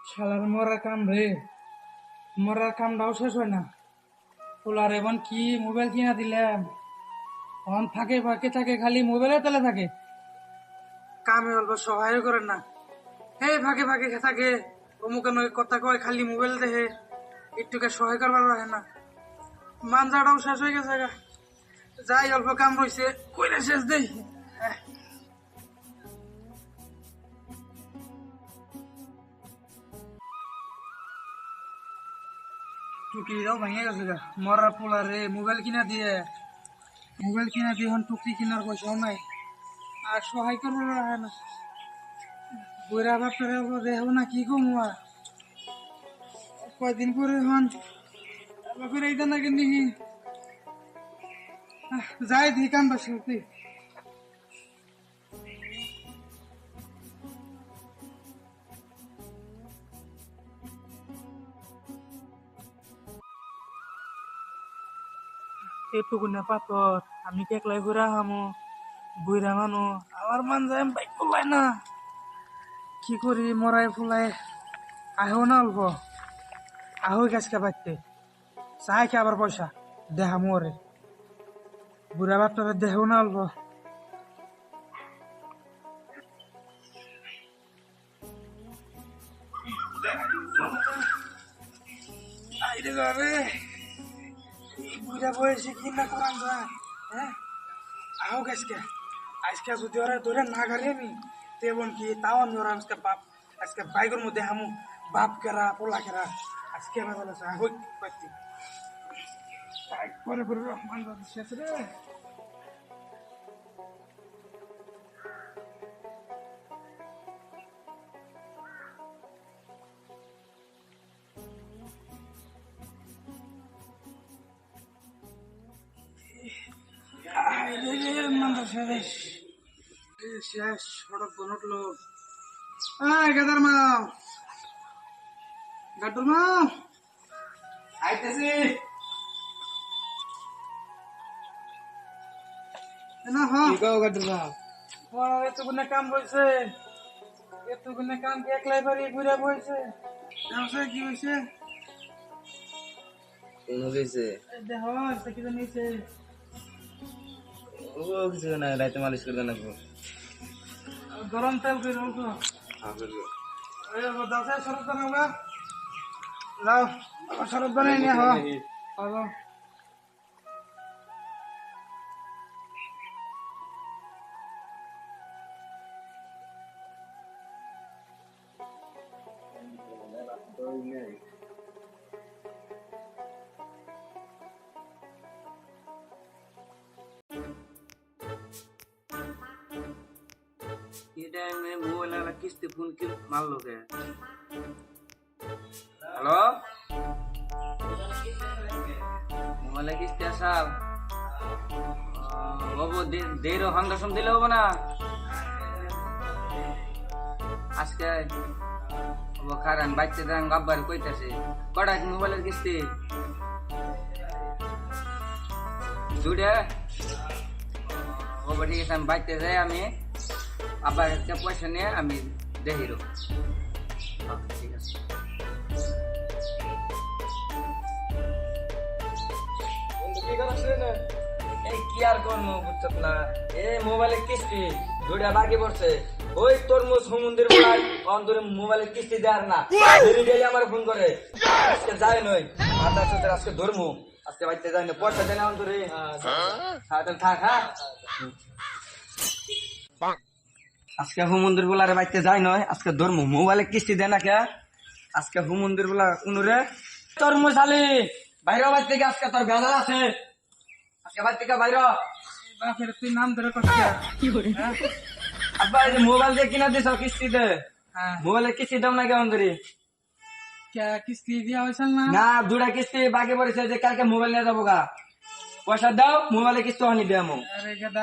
শালার মরার কাম রে, মরার কামটাও শেষ হয় না। পোলার এমন কি মোবাইল কিনা দিলাম, অন থাকে ফাঁকে থাকে, খালি মোবাইলে তেলে থাকে, কামে অল্প সহায় করেন না। এই ফাঁকে ফাঁকে থাকে, অমুকে নয় কথা কয়, খালি মোবাইল দেখে, একটুকে সহায় করবার রাখে না। মানজাটাও শেষ হয়ে গেছে, যাই অল্প কাম রয়েছে কইলে শেষ দেই। টুকরিটাও ভেঙে গেছে গা, মরার পোলা রে। মোবাইল কিনা দিয়ে এখন টুকরি কেনার পয়সাও নাই, আর সহায় করবো রাখে না। বইরা বাপরে দেখো না কি কম আর কয়দিন পরে হন বাপের এইটা না কিনি যাই দি কাম বাসি এটুকু না পাথর, আমি কেকলাই ঘুরা হামো, বুড়া মানো আমার মান যায় বাইক ফুলাই না। কি করি, মরাই ফুলাই আহো না অল্প, আহো গাছকে বাড়তে চাই কি আবার পয়সা দেহা মরে, বুড়া বাপটারে দেহও না অল্প। বুড়া বয়সে কি না করান যায়, হ্যাঁ আহো গাছকে। আজকে যদি ওরা ধরে না গাড়ি আমি তেমন কি তাও আমি ওরা আজকে বাপ আজকে বাইকের মধ্যে হামু, বাপ কেরা পোলা কেরা আজকে আহো পাচ্ছি পরে পরে রহমান শেষ রে। শেষ সড়ক বনটলো। গাদার মাও, গাড্ডুর মাও আইতেছি না। হ্যাঁ গাড্ডুর মাও, এতগুলো কাম বলছে, এতগুলো কাম কি একলাই পারি ঘুরে বলছে। কি হয়েছে দেখো কি নিয়েছে? ও কিছু না, রাইতে মালিশ করবে না, গরম তেল করে শরৎ বানাবো, যাও শরৎ বানাই নিয়ে হলো। মোবাইল কিস্তি ফোন কি মারলো কে? হ্যালো, মোবাইলে কিস্তি আসাল বাবু দেড় হান্দাসম দিলে হবো না আজকে খারান বাচ্চা দেন গাব্বার কইতাছে কটা কি মোবাইলের কিস্তি দুটা বাবা? ঠিক আছে, আমি বাড়িতে যাই, আমি আবার একটা পয়সা নিয়ে আমি দেখি। ঠিক আছে, এই কি আর করবো বুঝছ না, এই মোবাইলের কিস্তি দুইটা বাকি পড়ছে। ওই তরমুজ সমুদ্রের বলাই অন্তরে মোবাইলের কিস্তি দেয়ার না, ডেলি আমার ফোন করে। আজকে যায় নই, আজকে ধরমু, আজকে বাড়িতে যাই না, পয়সা দেয় না অন্তরে। থাক, হ্যাঁ আজকে হুমন্দির বলারে বাড়িতে যাই নয়, আজকে ধর্ম মোবাইলে কিস্তি দেয় না কে? আজকে হুমন্দির বলা কোনরে তোর মশালি বাইরে বাড়ি থেকে আজকে তোর ভেজাল আছে, আজকে বাড়ি থেকে বাইরে। তুই নাম ধরে আব্বা এই যে মোবাইল দিয়ে কিনা দিছ কিস্তিতে, মোবাইলের কিস্তি দাম না কেমন করি? কিস্তি দিয়া হয়েছে না, দুটা কিস্তি বাকি পড়েছে, যে কালকে মোবাইল নিয়ে যাবো গা। পয়সা দাও, মোবাইলে কিস্তি হয়নি দেবো।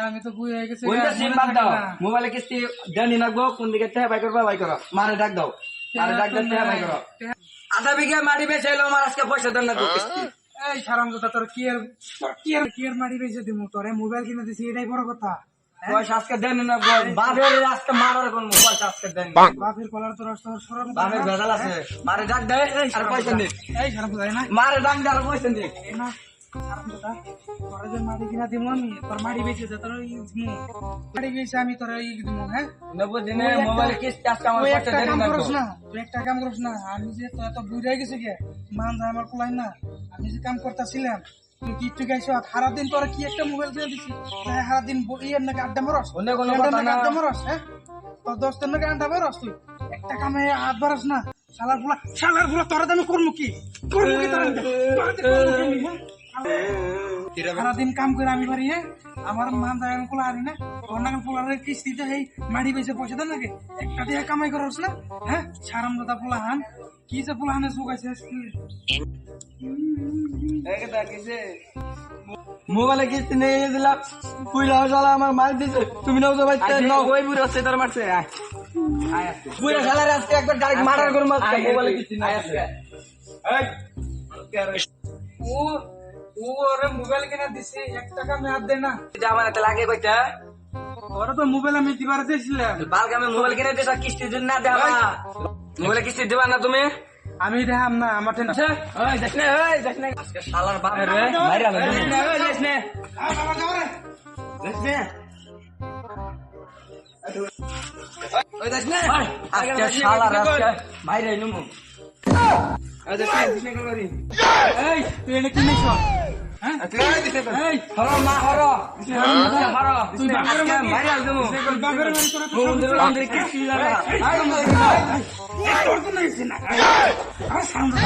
আমি তো বুঝে গেছি, সিম বাদ দাও, মোবাইলে কিস্তি দেনি লাগবো। কোন দিকে থেকে বাই করবো, বাই করো। মারে ডাক দাও, মারে ডাক দাও, বাই করো। আধা বিঘা মাটি বেঁচে এলো আমার, আজকে পয়সা দেন না কিস্তি। এই হারামজাদা তোর কি এর মারি বেঁচে দিমু তোরে মোবাইল কিনে দিছি এটাই বড় কথা পয়সা আজকে দেন না বাপের আজকে মারার কোন পয়সা আজকে দেন বাপের কলার তোর সরম বাপের ভেজাল আছে মারে ডাক দে আর পয়সা নে এই হারামজাদা না মারে ডাক দে আর পয়সা নে না হারামজাদা তোরে যে মারি কিনা দিমু আমি তোর মারি বেঁচে দে তোর দিমু মারি বেঁচে আমি তোর দিমু হ্যাঁ নব্বই দিনে মোবাইল কিস্তি আজকে আমার তুই পয়সা একটা দেন কাম না করিস না তুই একটা কাম করিস না আমি যে তোর তো বুঝাই গেছে কে মান যা আমার কুলাই না আমি যে কাম করতেছিলাম তুই কি তুই গাইছ সারাদিন তোর কি একটা মোবাইল কিনে দিছি সারাদিন ইয়ের নাকি আড্ডা মারস অন্য কোনো কথা না। আড্ডা মারস হ্যাঁ তোর দোস্তের নাকি আড্ডা মারস তুই একটা কামে হাত বাড়াস না শালার বুলা তোর আমি করবো কি তোর সারাদিন কাম করে আমি পারি হ্যাঁ আমার মান যায় আমি কোলা হারি না তোর নাকি পোলারের কিস্তিতে এই মাড়ি বেঁচে পয়সা দেন নাকি একটা দিয়ে কামাই করস না হ্যাঁ সারাম দাদা পোলা হান কি যে পোলা হানে চুকাইছে মোবাইলে কিস্তি নিয়ে দিলাম পুইলা শালা আমার মার দিছে তুমি নাও তো ভাই নাও ওই বুড়ো আছে তোর মারছে পুইলা শালার আজকে একবার ডাইরেক্ট মারার করব আজকে মোবাইলে কিস্তি নাই আজকে ও ও ওরে মোবাইল কিনে দিছে 1 টাকা আমি হাত দেয় না যা আমার এত লাগে কইতা ওরা তো মোবাইল আমি দিবার দিয়েছিলাম বালকে আমি মোবাইল কিনে দিছ কিস্তি দিন না দেবা মোবাইলে কিস্তি দিবা না তুমি আমি দেখাম না আমার টেনশন ওই দেখনে আজকে শালার বাপ রে মাইরা না ওই দেখনে দেখনে ওই দেখনে আজকে শালার আজকে মাইরা নিমু এই তুই এনে কি নিছ হ্যাঁ এই হর মা হর হর তুই বাপের মারি মাইরা দিমু বাপের মারি তোরা তো মন্দির মন্দির কিস্তি লাগা তোর তো নাইছে না আর সামনে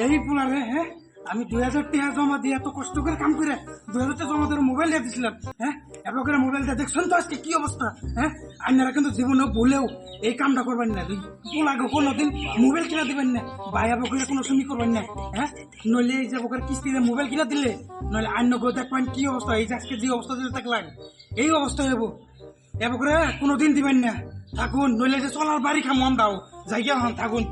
এই পুলারে হ্যাঁ আমি 2000 টাকা জমা দিয়ে এত কষ্ট করে কাম করে 2000 টাকা জমা দিয়ে মোবাইল দিয়ে দিছিলাম হ্যাঁ এবার করে মোবাইলটা দেখছেন তো আজকে কি অবস্থা হ্যাঁ আপনারা কিন্তু জীবনে ভুলেও এই কামটা করবেন না পোলাকে কোনোদিন মোবাইল কিনা দিবেন না ভাইয়া বকলে কোনো সময় করবেন না হ্যাঁ নইলে এই যে বকার কিস্তিতে মোবাইল কিনা দিলে নইলে অন্য কেউ দেখবেন কি অবস্থা এই যে আজকে যে অবস্থা দিতে থাকলেন এই অবস্থা হইব এবার করে কোনোদিন দিবেন না থাকুন নইলে যে চলার বাড়ি খামো আমরাও জায়গা হন থাকুন